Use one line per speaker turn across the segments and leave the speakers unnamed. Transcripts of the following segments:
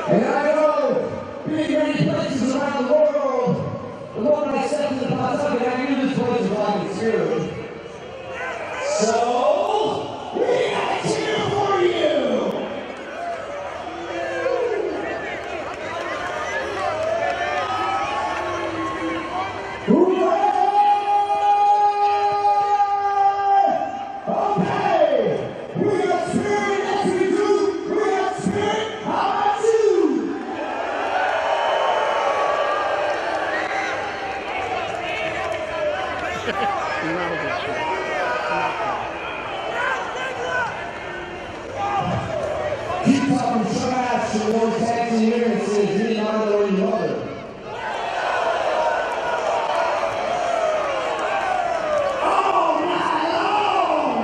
And I know, being many places around the world, the moment I stepped into Pawtucket, I knew this place was like a spirit. So, we got a cheer for you! Keep talking trash to the Lord taxi here and says, you did not know your mother. All night long!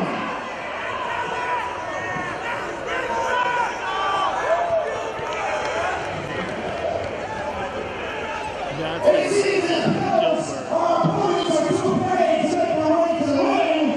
It seems as though our opponents are too afraid to make their way to the ring.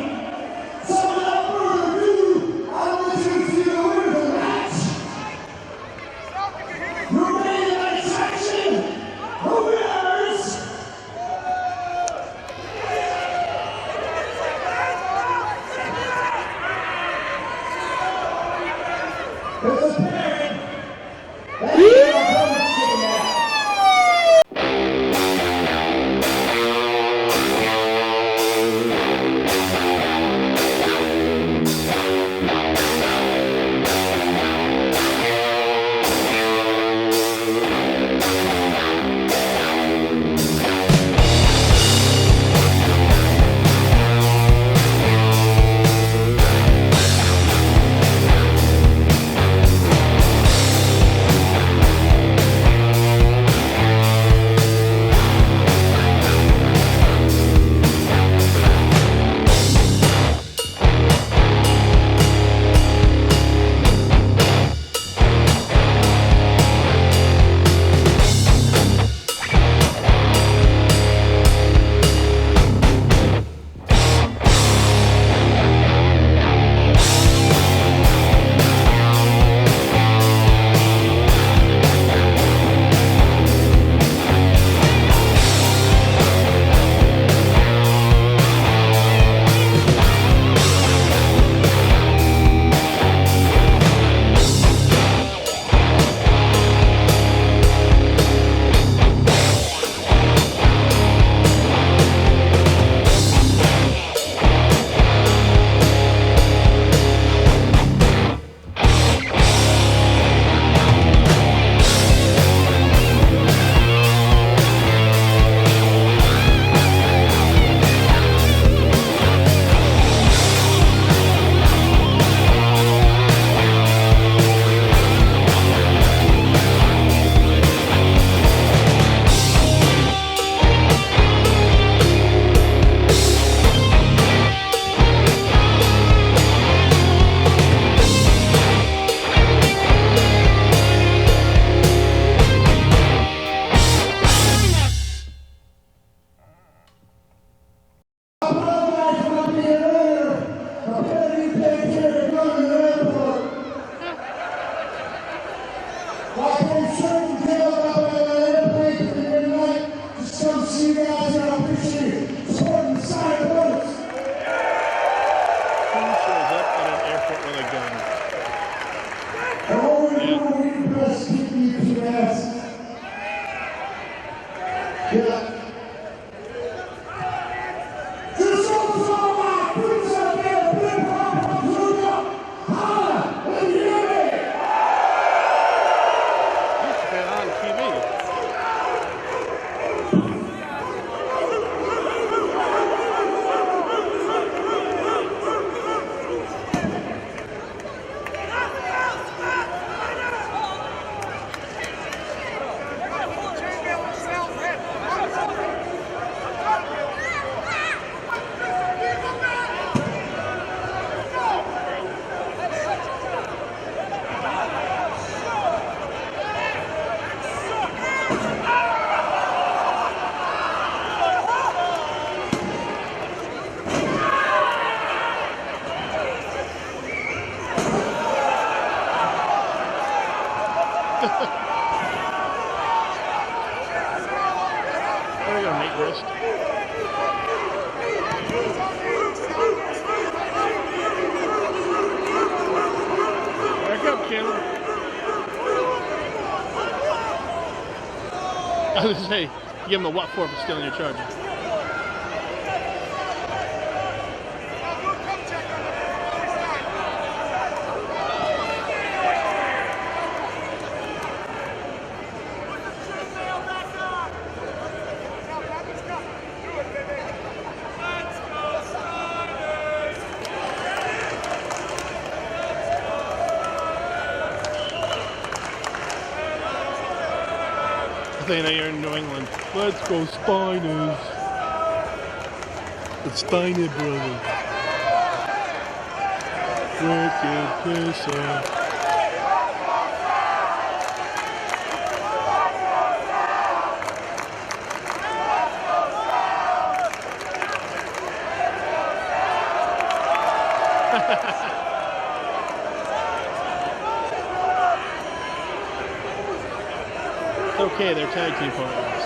I was going to say, give him a what for stealing your charger. I think that you're in New England. Let's go Steiners. The Steiner brothers. Wicked pisser. It's okay, they're tag team partners.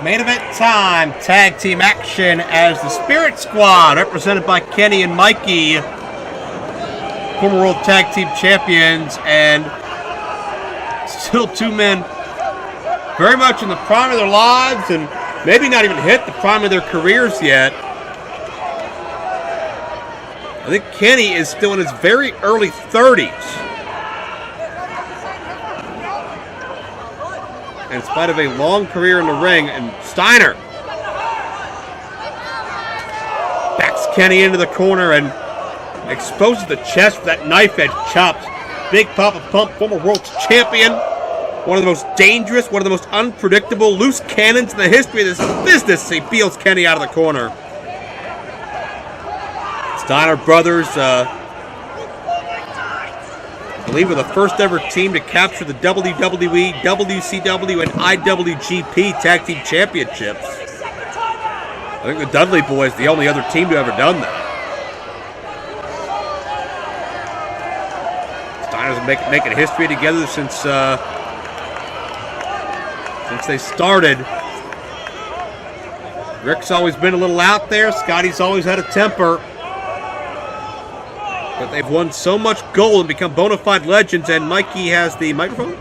Main event time, tag team action as the Spirit Squad, represented by Kenny and Mikey, former World Tag Team Champions, and still two men very much in the prime of their lives and maybe not even hit the prime of their careers yet. I think Kenny is still in his very early 30s. And in spite of a long career in the ring, and Steiner backs Kenny into the corner and exposes the chest for that knife edge chops. Big Papa Pump, former world champion. One of the most dangerous, one of the most unpredictable loose cannons in the history of this business. He peels Kenny out of the corner. Steiner brothers, I believe, were the first ever team to capture the WWE, WCW, and IWGP Tag Team Championships. I think the Dudley Boys, the only other team to ever done that. Steiner's making history together since they started. Rick's always been a little out there. Scotty's always had a temper. But they've won so much gold and become bona fide legends, and Mikey has the microphone.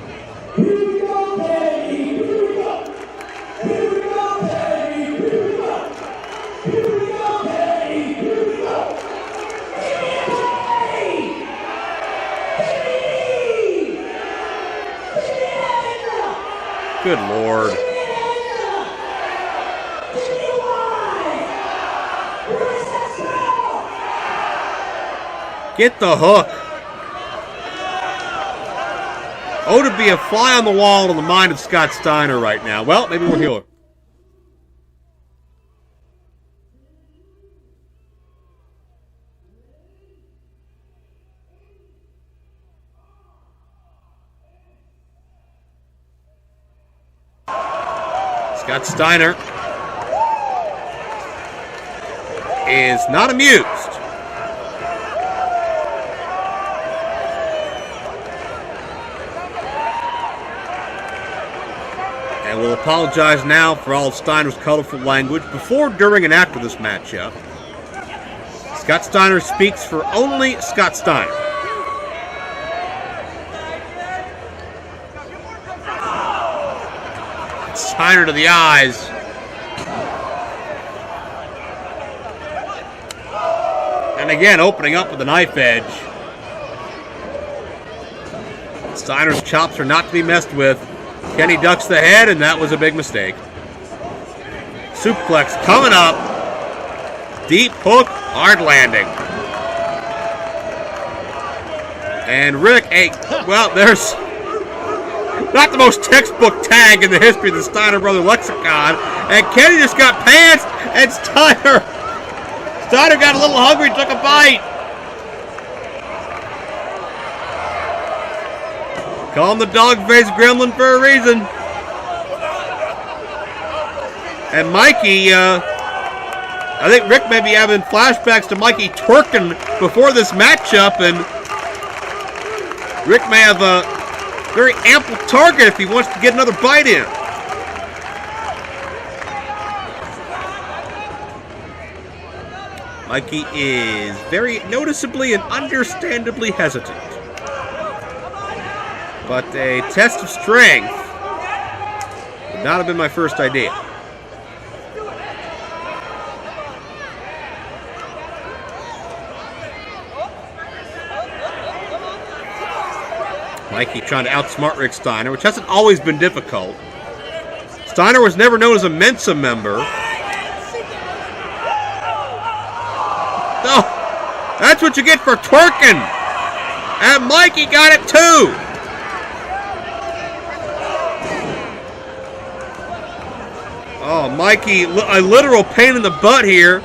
Good Lord. Get the hook. Oh, to be a fly on the wall in the mind of Scott Steiner right now. Well, maybe we're healer. Scott Steiner is not amused. And we'll apologize now for all of Steiner's colorful language before, during, and after this matchup. Scott Steiner speaks for only Scott Steiner. Steiner to the eyes. And again, opening up with a knife edge. Steiner's chops are not to be messed with. Kenny ducks the head, and that was a big mistake. Suplex coming up. Deep hook, hard landing. And Rick, well, there's not the most textbook tag in the history of the Steiner brother lexicon. And Kenny just got pants, and Steiner got a little hungry, took a bite. Call him the dog-faced gremlin for a reason. And Mikey, I think Rick may be having flashbacks to Mikey twerking before this matchup, and Rick may have a very ample target if he wants to get another bite in. Mikey is very noticeably and understandably hesitant. But a test of strength would not have been my first idea. Mikey trying to outsmart Rick Steiner, which hasn't always been difficult. Steiner was never known as a Mensa member. Oh, that's what you get for twerking. And Mikey got it too. Oh, Mikey, a literal pain in the butt here.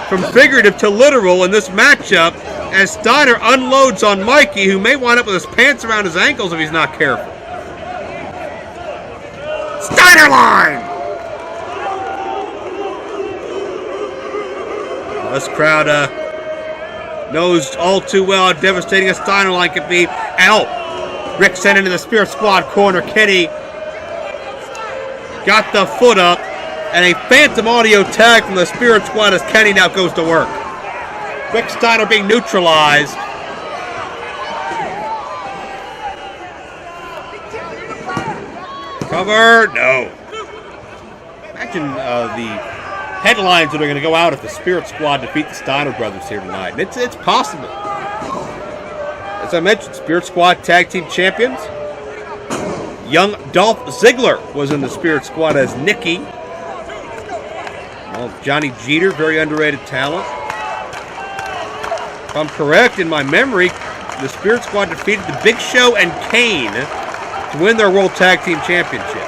From figurative to literal in this matchup as Steiner unloads on Mikey, who may wind up with his pants around his ankles if he's not careful. Steiner line! Well, this crowd knows all too well how devastating a Steiner line can be. Rick sent into the Spirit Squad corner. Kenny got the foot up, and a phantom audio tag from the Spirit Squad as Kenny now goes to work. Rick Steiner being neutralized. Cover, no. Imagine the headlines that are going to go out if the Spirit Squad defeat the Steiner brothers here tonight. And it's possible. As I mentioned, Spirit Squad Tag Team Champions. Young Dolph Ziggler was in the Spirit Squad as Nicky. Well, Johnny Jeter, very underrated talent. If I'm correct in my memory, the Spirit Squad defeated the Big Show and Kane to win their World Tag Team Championship.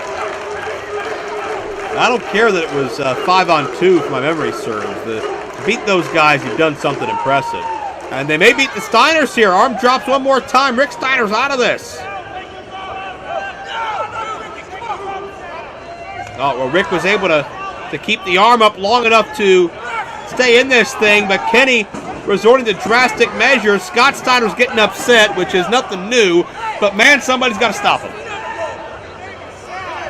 I don't care that it was 5-on-2 if my memory serves. To beat those guys, you've done something impressive. And they may beat the Steiners here. Arm drops one more time. Rick Steiner's out of this. Oh, well, Rick was able to keep the arm up long enough to stay in this thing, but Kenny resorting to drastic measures. Scott Steiner's getting upset, which is nothing new, but man, somebody's got to stop him.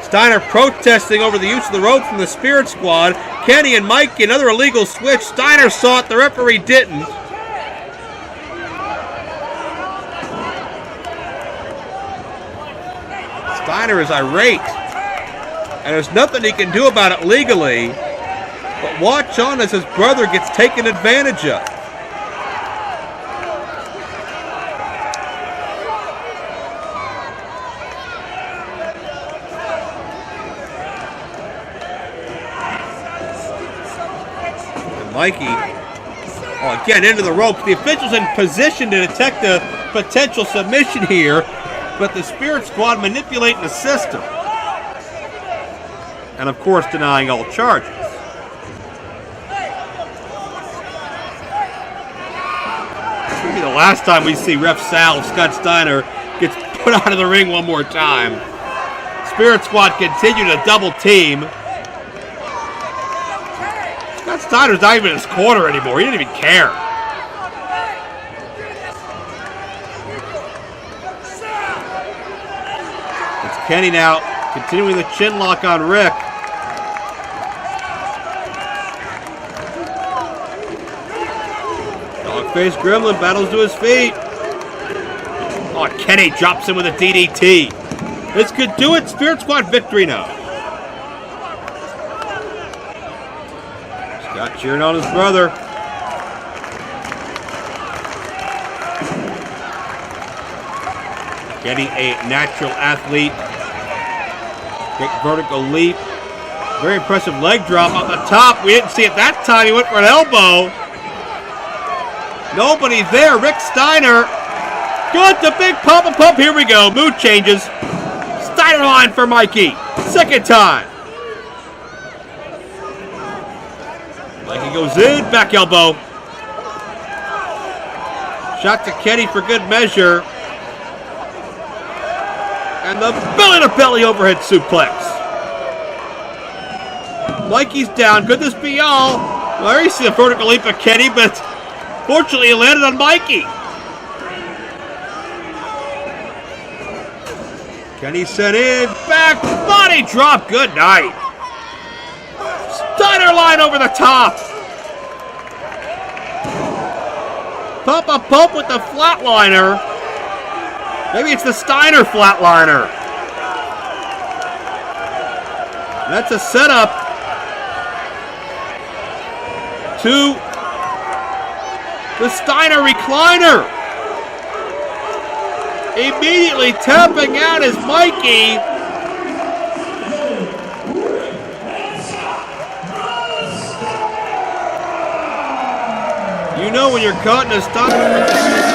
Steiner protesting over the use of the rope from the Spirit Squad. Kenny and Mikey, another illegal switch. Steiner saw it, the referee didn't. Steiner is irate, and there's nothing he can do about it legally, but watch on as his brother gets taken advantage of. Mikey, again into the ropes. The official's in position to detect a potential submission here, but the Spirit Squad manipulating the system. And of course denying all charges. This will be the last time we see Ref Sal, Scott Steiner, gets put out of the ring one more time. Spirit Squad continue to double team. Scott Steiner's not even in his corner anymore. He didn't even care. It's Kenny now continuing the chin lock on Rick. Dog-faced Gremlin battles to his feet. Oh, Kenny drops him with a DDT. This could do it. Spirit Squad victory now. Scott cheering on his brother. Kenny, a natural athlete. Quick vertical leap. Very impressive leg drop on the top. We didn't see it that time. He went for an elbow. Nobody there. Rick Steiner. Good, the big pump and pump. Here we go. Mood changes. Steiner line for Mikey. Second time. Mikey goes in. Back elbow. Shot to Kenny for good measure. And the belly-to-belly overhead suplex. Mikey's down. Could this be all? Well, there you see the vertical leap of Kenny, but fortunately it landed on Mikey. Kenny set in. Back body drop. Good night. Steiner line over the top. Papa Pope with the flatliner. Maybe it's the Steiner flatliner. That's a setup to the Steiner recliner. Immediately tapping out is Mikey. You know when you're caught in a Steiner.